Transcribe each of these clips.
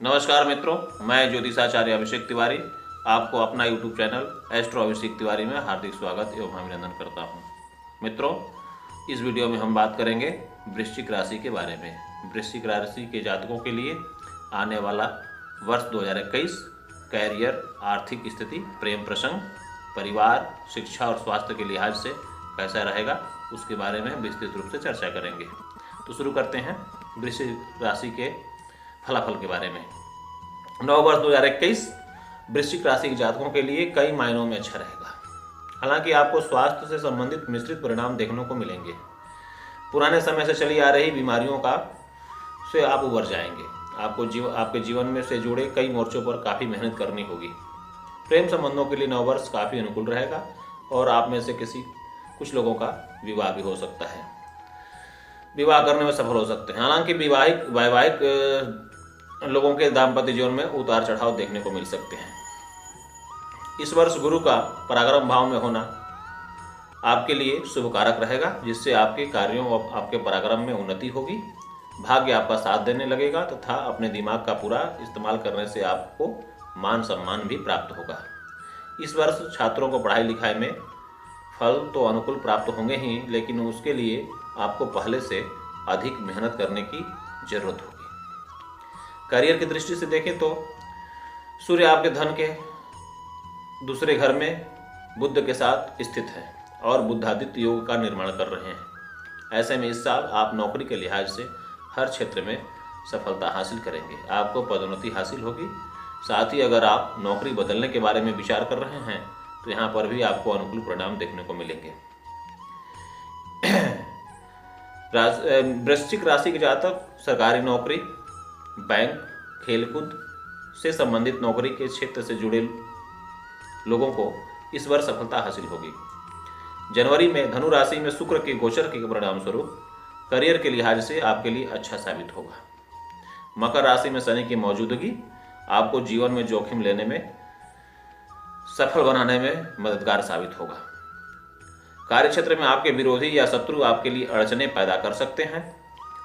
नमस्कार मित्रों, मैं ज्योतिषाचार्य अभिषेक तिवारी आपको अपना YouTube channel astro Abhishek Tiwari में हार्दिक स्वागत एवं अभिनंदन करता हूं। मित्रों, इस वीडियो में हम बात करेंगे वृश्चिक राशि के बारे में। वृश्चिक राशि के जातकों के लिए आने वाला वर्ष 2021 कैरियर, आर्थिक स्थिति, प्रेम प्रसंग, परिवार, शिक्षा और स्वास्थ्य के लिहाज से कैसा रहेगा, उसके बारे में विस्तृत रूप से चर्चा करेंगे। तो शुरू करते हैं वृश्चिक राशि के फलाफल के बारे में। नव वर्ष 2021 वृश्चिक राशि के जातकों के लिए कई मायनों में अच्छा रहेगा। हालांकि आपको स्वास्थ्य से संबंधित मिश्रित परिणाम देखने को मिलेंगे। पुराने समय से चली आ रही बीमारियों से आप उबर जाएंगे। आपके जीवन में से जुड़े कई मोर्चों पर काफ़ी मेहनत करनी होगी। प्रेम संबंधों के लिए नव वर्ष काफ़ी अनुकूल रहेगा और आप में से कुछ लोगों का विवाह भी हो सकता है। विवाह करने में सफल हो सकते हैं। हालांकि वैवाहिक लोगों के दाम्पत्य जीवन में उतार चढ़ाव देखने को मिल सकते हैं। इस वर्ष गुरु का पराक्रम भाव में होना आपके लिए शुभ कारक रहेगा, जिससे आपके कार्यों और आपके पराक्रम में उन्नति होगी। भाग्य आपका साथ देने लगेगा तथा अपने दिमाग का पूरा इस्तेमाल करने से आपको मान सम्मान भी प्राप्त होगा। इस वर्ष छात्रों को पढ़ाई लिखाई में फल तो अनुकूल प्राप्त होंगे ही, लेकिन उसके लिए आपको पहले से अधिक मेहनत करने की जरूरत होगी। करियर की दृष्टि से देखें तो सूर्य आपके धन के दूसरे घर में बुध के साथ स्थित है और बुधादित्य योग का निर्माण कर रहे हैं। ऐसे में इस साल आप नौकरी के लिहाज से हर क्षेत्र में सफलता हासिल करेंगे। आपको पदोन्नति हासिल होगी। साथ ही अगर आप नौकरी बदलने के बारे में विचार कर रहे हैं तो यहाँ पर भी आपको अनुकूल परिणाम देखने को मिलेंगे। वृश्चिक राशि के जातक सरकारी नौकरी, बैंक, खेलकूद से संबंधित नौकरी के क्षेत्र से जुड़े लोगों को इस वर्ष सफलता हासिल होगी। जनवरी में धनु राशि में शुक्र के गोचर के परिणाम स्वरूप करियर के लिहाज से आपके लिए अच्छा साबित होगा। मकर राशि में शनि की मौजूदगी आपको जीवन में जोखिम लेने में सफल बनाने में मददगार साबित होगा। कार्यक्षेत्र में आपके विरोधी या शत्रु आपके लिए अड़चनें पैदा कर सकते हैं।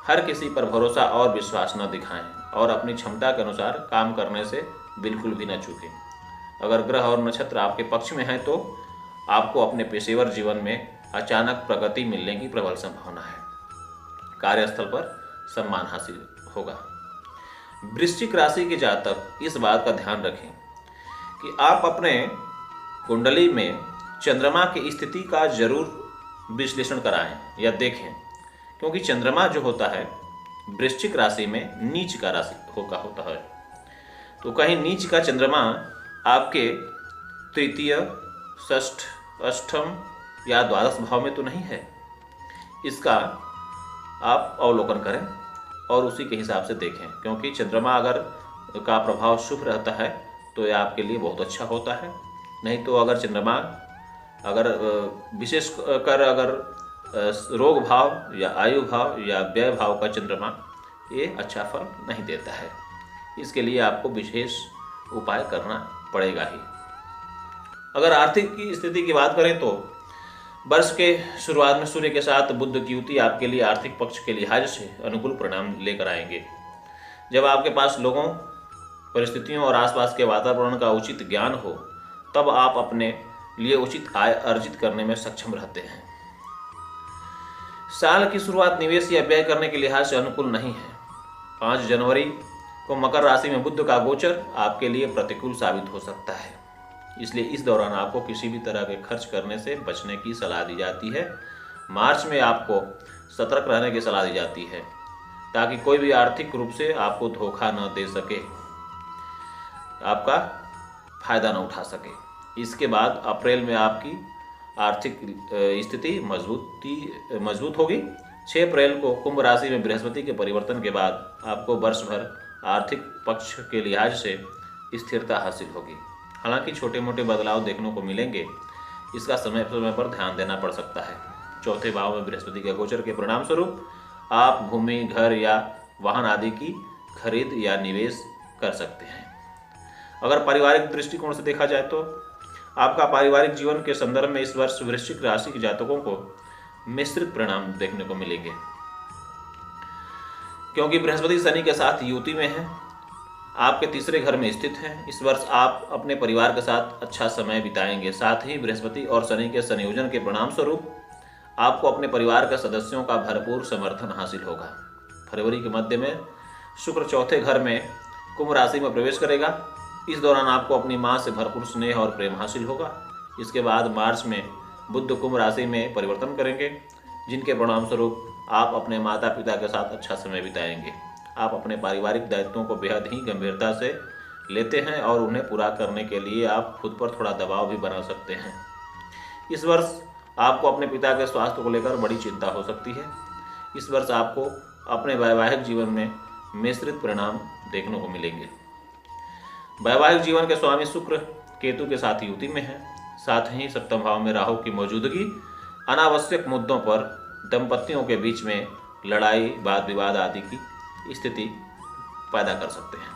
हर किसी पर भरोसा और विश्वास न दिखाएं और अपनी क्षमता के अनुसार काम करने से बिल्कुल भी न चूकें। अगर ग्रह और नक्षत्र आपके पक्ष में हैं तो आपको अपने पेशेवर जीवन में अचानक प्रगति मिलने की प्रबल संभावना है। कार्यस्थल पर सम्मान हासिल होगा। वृश्चिक राशि के जातक इस बात का ध्यान रखें कि आप अपने कुंडली में चंद्रमा की स्थिति का जरूर विश्लेषण कराएं या देखें, क्योंकि चंद्रमा जो होता है वृश्चिक राशि में नीच का राशि होता है। तो कहीं नीच का चंद्रमा आपके तृतीय, षष्ठ, अष्टम या द्वादश भाव में तो नहीं है। इसका आप अवलोकन करें और उसी के हिसाब से देखें, क्योंकि चंद्रमा अगर का प्रभाव शुभ रहता है तो यह आपके लिए बहुत अच्छा होता है। नहीं तो अगर चंद्रमा विशेष कर अगर रोग भाव या आयु भाव या व्यय भाव का चंद्रमा ये अच्छा फल नहीं देता है। इसके लिए आपको विशेष उपाय करना पड़ेगा ही। अगर आर्थिक की स्थिति की बात करें तो वर्ष के शुरुआत में सूर्य के साथ बुध की युति आपके लिए आर्थिक पक्ष के लिहाज से अनुकूल परिणाम लेकर आएंगे। जब आपके पास लोगों, परिस्थितियों और आसपास के वातावरण का उचित ज्ञान हो तब आप अपने लिए उचित आय अर्जित करने में सक्षम रहते हैं। साल की शुरुआत निवेश या व्यय करने के लिहाज से अनुकूल नहीं है। 5 जनवरी को मकर राशि में बुध का गोचर आपके लिए प्रतिकूल साबित हो सकता है। इसलिए इस दौरान आपको किसी भी तरह के खर्च करने से बचने की सलाह दी जाती है। मार्च में आपको सतर्क रहने की सलाह दी जाती है ताकि कोई भी आर्थिक रूप से आपको धोखा न दे सके, आपका फायदा न उठा सके। इसके बाद अप्रैल में आपकी आर्थिक स्थिति मजबूत होगी। 6 अप्रैल को कुंभ राशि में बृहस्पति के परिवर्तन के बाद आपको वर्ष भर आर्थिक पक्ष के लिहाज से स्थिरता हासिल होगी। हालांकि छोटे मोटे बदलाव देखने को मिलेंगे। इसका समय पर ध्यान देना पड़ सकता है। चौथे भाव में बृहस्पति के गोचर के परिणाम स्वरूप आप भूमि, घर या वाहन आदि की खरीद या निवेश कर सकते हैं। अगर पारिवारिक दृष्टिकोण से देखा जाए तो आपका पारिवारिक जीवन के संदर्भ में इस वर्ष वृश्चिक राशि के जातकों को मिश्रित परिणाम देखने को मिलेंगे। क्योंकि बृहस्पति शनि के साथ युति में है। आपके तीसरे घर में स्थित हैं। इस वर्ष आप अपने परिवार के साथ अच्छा समय बिताएंगे। साथ ही बृहस्पति और शनि के संयोजन के परिणाम स्वरूप आपको अपने परिवार के सदस्यों का भरपूर समर्थन हासिल होगा। फरवरी के मध्य में शुक्र चौथे घर में कुंभ राशि में प्रवेश करेगा। इस दौरान आपको अपनी मां से भरपूर स्नेह और प्रेम हासिल होगा। इसके बाद मार्च में बुध कुंभ राशि में परिवर्तन करेंगे, जिनके परिणाम स्वरूप आप अपने माता पिता के साथ अच्छा समय बिताएंगे। आप अपने पारिवारिक दायित्वों को बेहद ही गंभीरता से लेते हैं और उन्हें पूरा करने के लिए आप खुद पर थोड़ा दबाव भी बना सकते हैं। इस वर्ष आपको अपने पिता के स्वास्थ्य को लेकर बड़ी चिंता हो सकती है। इस वर्ष आपको अपने वैवाहिक जीवन में मिश्रित परिणाम देखने को मिलेंगे। वैवाहिक जीवन के स्वामी शुक्र केतु के साथ युति में है। साथ ही सप्तम भाव में राहु की मौजूदगी अनावश्यक मुद्दों पर दंपतियों के बीच में लड़ाई, वाद विवाद आदि की स्थिति पैदा कर सकते हैं।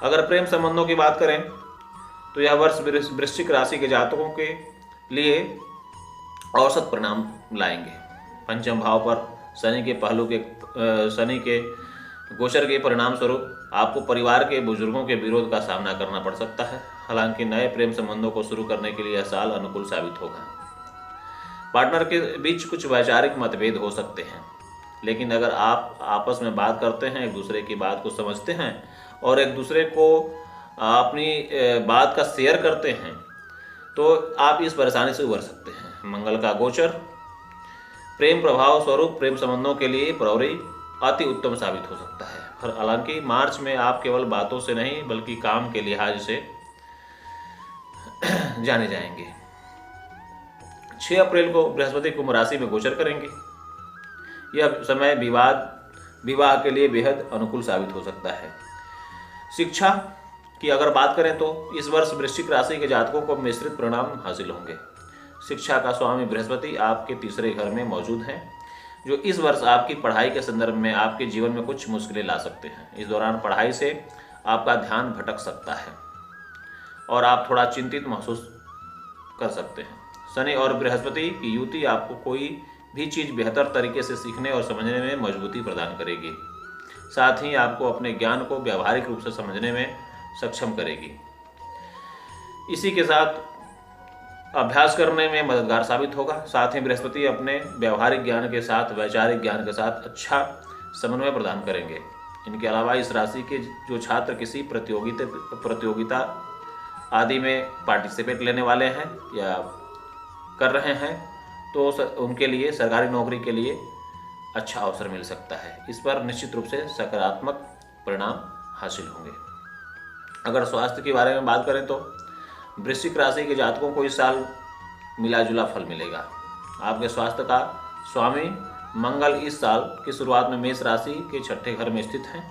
अगर प्रेम संबंधों की बात करें तो यह वर्ष वृश्चिक राशि के जातकों के लिए औसत परिणाम लाएंगे। पंचम भाव पर शनि के गोचर के परिणाम स्वरूप आपको परिवार के बुजुर्गों के विरोध का सामना करना पड़ सकता है। हालांकि नए प्रेम संबंधों को शुरू करने के लिए यह साल अनुकूल साबित होगा। पार्टनर के बीच कुछ वैचारिक मतभेद हो सकते हैं, लेकिन अगर आप आपस में बात करते हैं, एक दूसरे की बात को समझते हैं और एक दूसरे को अपनी बात का शेयर करते हैं, तो आप इस परेशानी से उबर सकते हैं। मंगल का गोचर प्रेम प्रभाव स्वरूप प्रेम संबंधों के लिए फरवरी अति उत्तम साबित हो सकता है। हालांकि मार्च में आप केवल बातों से नहीं बल्कि काम के लिहाज से जाने जाएंगे। 6 अप्रैल को बृहस्पति कुंभ राशि में गोचर करेंगे। यह समय विवाह के लिए बेहद अनुकूल साबित हो सकता है। शिक्षा की अगर बात करें तो इस वर्ष वृश्चिक राशि के जातकों को मिश्रित परिणाम हासिल होंगे। शिक्षा का स्वामी बृहस्पति आपके तीसरे घर में मौजूद हैं, जो इस वर्ष आपकी पढ़ाई के संदर्भ में आपके जीवन में कुछ मुश्किलें ला सकते हैं। इस दौरान पढ़ाई से आपका ध्यान भटक सकता है और आप थोड़ा चिंतित महसूस कर सकते हैं। शनि और बृहस्पति की युति आपको कोई भी चीज़ बेहतर तरीके से सीखने और समझने में मजबूती प्रदान करेगी। साथ ही आपको अपने ज्ञान को व्यावहारिक रूप से समझने में सक्षम करेगी। इसी के साथ अभ्यास करने में मददगार साबित होगा। साथ ही बृहस्पति अपने व्यावहारिक ज्ञान के साथ वैचारिक ज्ञान के साथ अच्छा समन्वय प्रदान करेंगे। इनके अलावा इस राशि के जो छात्र किसी प्रतियोगिता आदि में पार्टिसिपेट लेने वाले हैं या कर रहे हैं, तो उनके लिए सरकारी नौकरी के लिए अच्छा अवसर मिल सकता है। इस पर निश्चित रूप से सकारात्मक परिणाम हासिल होंगे। अगर स्वास्थ्य के बारे में बात करें तो वृश्चिक राशि के जातकों को इस साल मिला जुला फल मिलेगा। आपके स्वास्थ्य का स्वामी मंगल इस साल की शुरुआत में मेष राशि के छठे घर में स्थित हैं।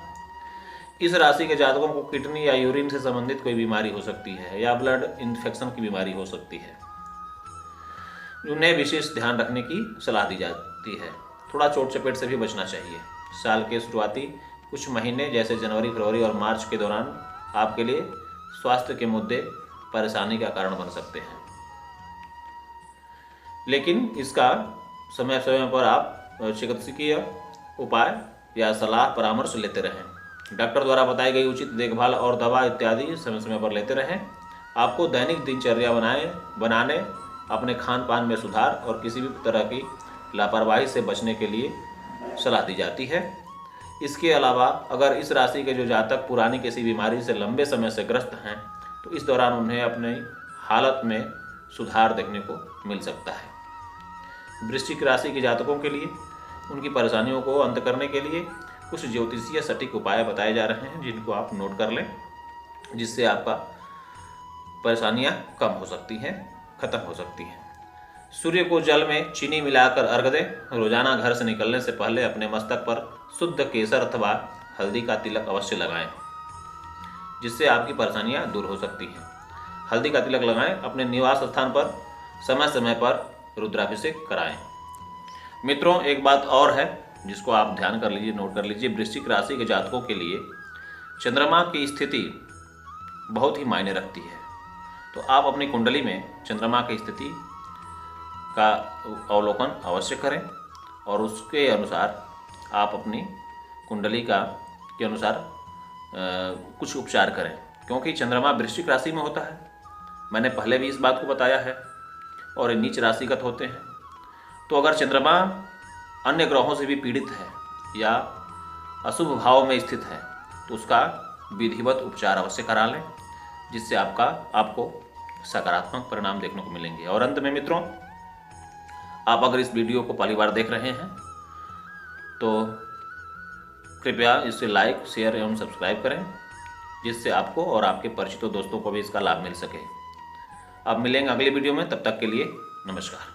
इस राशि के जातकों को किडनी या यूरिन से संबंधित कोई बीमारी हो सकती है या ब्लड इन्फेक्शन की बीमारी हो सकती है, उन्हें विशेष ध्यान रखने की सलाह दी जाती है। थोड़ा चोट चपेट से भी बचना चाहिए। साल के शुरुआती कुछ महीने जैसे जनवरी, फरवरी और मार्च के दौरान आपके लिए स्वास्थ्य के मुद्दे परेशानी का कारण बन सकते हैं, लेकिन इसका समय समय पर आप चिकित्सकीय उपाय या सलाह परामर्श लेते रहें। डॉक्टर द्वारा बताई गई उचित देखभाल और दवा इत्यादि समय समय पर लेते रहें। आपको दैनिक दिनचर्या बनाने, अपने खान पान में सुधार और किसी भी तरह की लापरवाही से बचने के लिए सलाह दी जाती है। इसके अलावा अगर इस राशि के जो जातक पुरानी किसी बीमारी से लंबे समय से ग्रस्त हैं, तो इस दौरान उन्हें अपनी हालत में सुधार देखने को मिल सकता है। वृश्चिक राशि के जातकों के लिए उनकी परेशानियों को अंत करने के लिए कुछ ज्योतिषीय सटीक उपाय बताए जा रहे हैं, जिनको आप नोट कर लें, जिससे आपका परेशानियां कम हो सकती हैं, खत्म हो सकती हैं। सूर्य को जल में चीनी मिलाकर अर्घ दें। रोजाना घर से निकलने से पहले अपने मस्तक पर शुद्ध केसर अथवा हल्दी का तिलक अवश्य लगाएं, जिससे आपकी परेशानियां दूर हो सकती हैं। हल्दी का तिलक लगाएं। अपने निवास स्थान पर समय समय पर रुद्राभिषेक कराएं। मित्रों, एक बात और है जिसको आप ध्यान कर लीजिए, नोट कर लीजिए। वृश्चिक राशि के जातकों के लिए चंद्रमा की स्थिति बहुत ही मायने रखती है। तो आप अपनी कुंडली में चंद्रमा की स्थिति का अवलोकन अवश्य करें और उसके अनुसार आप अपनी कुंडली के अनुसार कुछ उपचार करें, क्योंकि चंद्रमा वृश्चिक राशि में होता है। मैंने पहले भी इस बात को बताया है, और ये नीच राशिगत होते हैं। तो अगर चंद्रमा अन्य ग्रहों से भी पीड़ित है या अशुभ भाव में स्थित है तो उसका विधिवत उपचार अवश्य करा लें, जिससे आपको सकारात्मक परिणाम देखने को मिलेंगे। और अंत में मित्रों, आप अगर इस वीडियो को पहली बार देख रहे हैं तो कृपया इसे लाइक, शेयर एवं सब्सक्राइब करें, जिससे आपको और आपके परिचितों दोस्तों को भी इसका लाभ मिल सके। अब मिलेंगे अगले वीडियो में, तब तक के लिए नमस्कार।